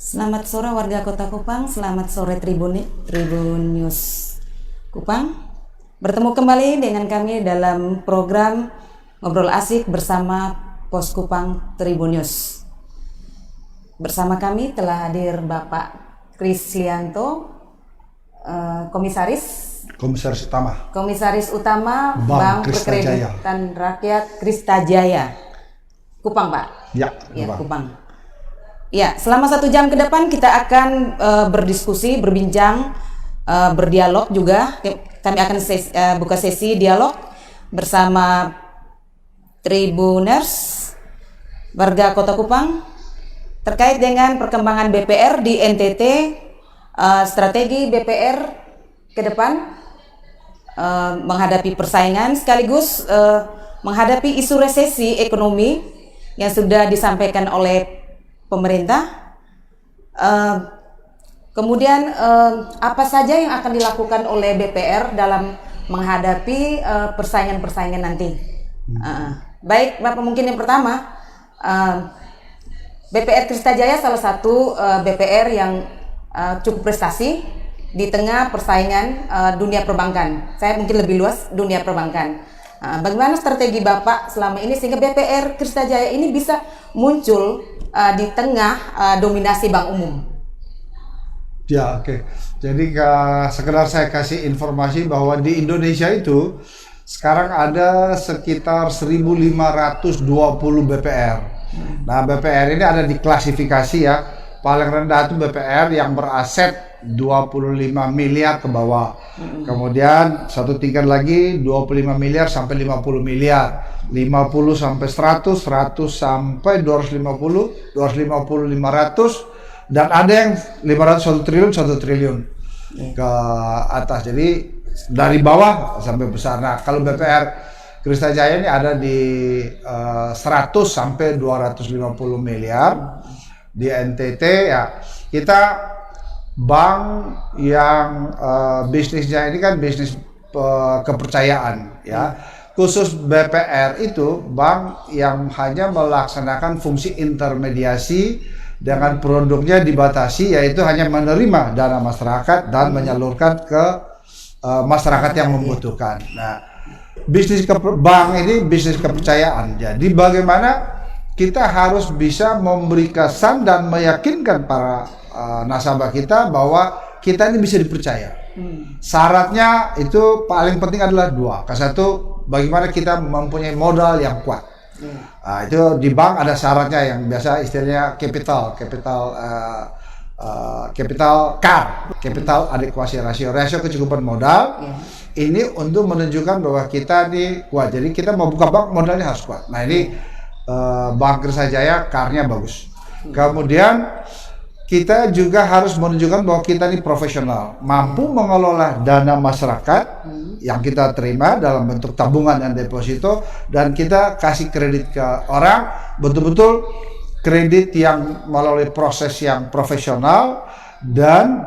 Selamat sore warga Kota Kupang, selamat sore Tribun News Kupang. Bertemu kembali dengan kami dalam program Ngobrol Asik bersama Pos Kupang Tribun News. Bersama kami telah hadir Bapak Krislianto, Komisaris Utama Bank Perkreditan Rakyat Kristajaya, Kupang, Pak. Ya, Kupang. Ya, selama 1 jam ke depan kita akan berdiskusi, berbincang, berdialog juga. Kami akan buka sesi dialog bersama Tribuners, warga Kota Kupang, terkait dengan perkembangan BPR di NTT, strategi BPR ke depan, menghadapi persaingan sekaligus menghadapi isu resesi ekonomi yang sudah disampaikan oleh pemerintah. Kemudian apa saja yang akan dilakukan oleh BPR dalam menghadapi persaingan-persaingan nanti. Baik, Bapak, mungkin yang pertama, BPR Kristajaya salah satu BPR yang cukup prestasi di tengah persaingan dunia perbankan. Saya mungkin lebih luas dunia perbankan. Bagaimana strategi Bapak selama ini sehingga BPR Kristajaya ini bisa muncul di tengah dominasi bank umum? Ya, oke. Jadi sekedar saya kasih informasi bahwa di Indonesia itu sekarang ada sekitar 1.520 BPR. Nah, BPR ini ada diklasifikasi ya. Paling rendah itu BPR yang beraset 25 miliar ke bawah. Kemudian satu tingkat lagi 25 miliar sampai 50 miliar. 50 sampai 100, 100 sampai 250, 250 500, dan ada yang 500 1 triliun ke atas. Jadi dari bawah sampai besar. Nah, kalau BPR Kristajaya ini ada di 100 sampai 250 miliar. Di NTT ya, kita bank yang bisnisnya ini kan bisnis kepercayaan ya. Khusus BPR itu bank yang hanya melaksanakan fungsi intermediasi dengan produknya dibatasi, yaitu hanya menerima dana masyarakat dan menyalurkan ke masyarakat yang membutuhkan. Nah, bisnis bank ini bisnis kepercayaan. Jadi bagaimana kita harus bisa memberi kesan dan meyakinkan para nasabah kita bahwa kita ini bisa dipercaya. Syaratnya itu paling penting adalah 2. Satu, bagaimana kita mempunyai modal yang kuat. Nah, itu di bank ada syaratnya yang biasa istilahnya capital adequacy rasio kecukupan modal. Ini untuk menunjukkan bahwa kita ini kuat. Jadi kita mau buka bank modalnya harus kuat. Nah, ini Bank Kristajaya CAR-nya bagus. Kemudian kita juga harus menunjukkan bahwa kita ini profesional, mampu mengelola dana masyarakat yang kita terima dalam bentuk tabungan dan deposito, dan kita kasih kredit ke orang, betul-betul kredit yang melalui proses yang profesional, dan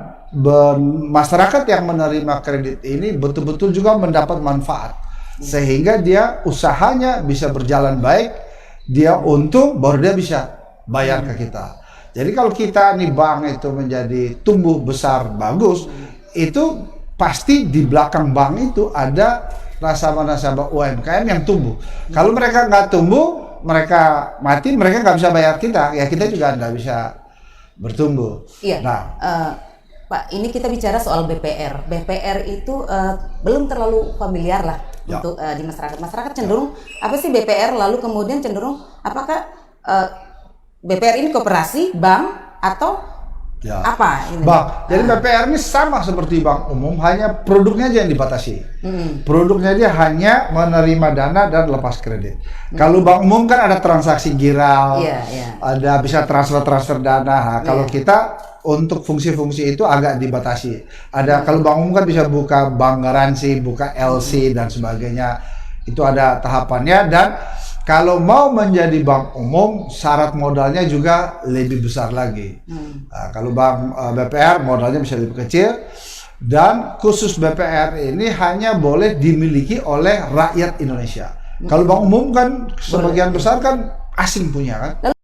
masyarakat yang menerima kredit ini betul-betul juga mendapat manfaat, sehingga dia usahanya bisa berjalan baik, dia untung, baru dia bisa bayar ke kita. Jadi kalau kita nih bank itu menjadi tumbuh besar bagus, itu pasti di belakang bank itu ada nasabah-nasabah UMKM yang tumbuh. Kalau mereka nggak tumbuh, mereka mati, mereka nggak bisa bayar kita, ya kita juga nggak bisa bertumbuh. Iya. Nah, Pak, ini kita bicara soal BPR. BPR itu belum terlalu familiar lah untuk di masyarakat. Masyarakat cenderung apa sih BPR? Lalu kemudian cenderung apakah BPR ini koperasi, bank, atau apa? Ini? Bank. Jadi BPR ini sama seperti bank umum, hanya produknya aja yang dibatasi. Produknya dia hanya menerima dana dan lepas kredit. Kalau bank umum kan ada transaksi giral, ada bisa transfer dana. Nah, kalau kita untuk fungsi-fungsi itu agak dibatasi. Ada kalau bank umum kan bisa buka bank garansi, buka LC dan sebagainya. Itu ada tahapannya, dan kalau mau menjadi bank umum, syarat modalnya juga lebih besar lagi. Nah, kalau bank BPR modalnya bisa lebih kecil, dan khusus BPR ini hanya boleh dimiliki oleh rakyat Indonesia. Kalau bank umum kan sebagian besar kan asing punya kan.